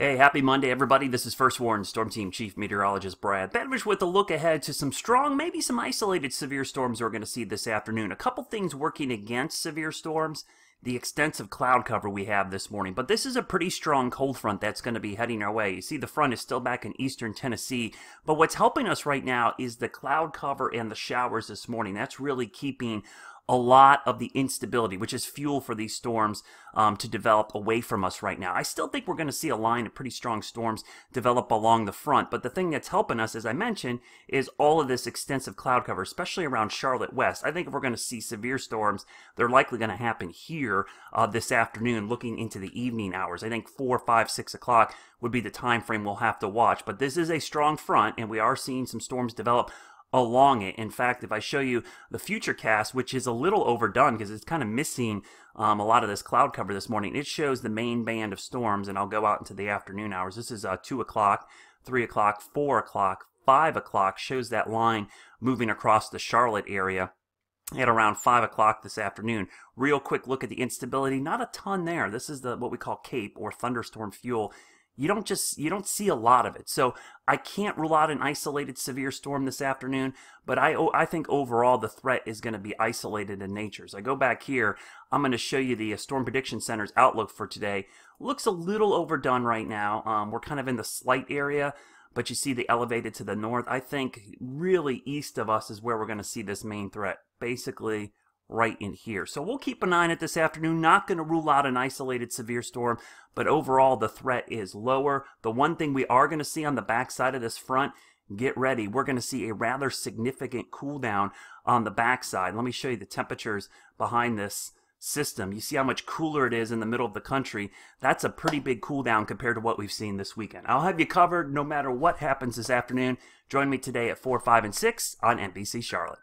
Hey, happy Monday, everybody. This is First Warn Storm Team Chief Meteorologist Brad Bedwish with a look ahead to some strong, maybe some isolated severe storms we're going to see this afternoon. A couple things working against severe storms, the extensive cloud cover we have this morning. But this is a pretty strong cold front that's going to be heading our way. You see the front is still back in eastern Tennessee. But what's helping us right now is the cloud cover and the showers this morning. That's really keeping a lot of the instability, which is fuel for these storms to develop away from us right now. I still think we're going to see a line of pretty strong storms develop along the front, but the thing that's helping us, as I mentioned, is all of this extensive cloud cover, especially around Charlotte West. I think if we're going to see severe storms, they're likely going to happen here this afternoon, looking into the evening hours. I think 4, 5, 6 o'clock would be the time frame we'll have to watch, but this is a strong front, and we are seeing some storms develop along it. In fact, if I show you the futurecast, which is a little overdone because it's kind of missing a lot of this cloud cover this morning, it shows the main band of storms, and I'll go out into the afternoon hours. This is 2 o'clock, 3 o'clock, 4 o'clock, 5 o'clock, shows that line moving across the Charlotte area at around 5 o'clock this afternoon. Real quick look at the instability, not a ton there. This is what we call CAPE, or thunderstorm fuel. You don't see a lot of it. So I can't rule out an isolated severe storm this afternoon, but I think overall the threat is going to be isolated in nature. So I go back here, I'm going to show you the Storm Prediction Center's outlook for today. Looks a little overdone right now. We're kind of in the slight area, but you see the elevated to the north. I think really east of us is where we're going to see this main threat, basically right in here. So we'll keep an eye on it this afternoon. Not going to rule out an isolated severe storm, but overall the threat is lower. The one thing we are going to see on the backside of this front, get ready, we're going to see a rather significant cool down on the backside. Let me show you the temperatures behind this system. You see how much cooler it is in the middle of the country. That's a pretty big cool down compared to what we've seen this weekend. I'll have you covered no matter what happens this afternoon. Join me today at 4, 5, and 6 on NBC Charlotte.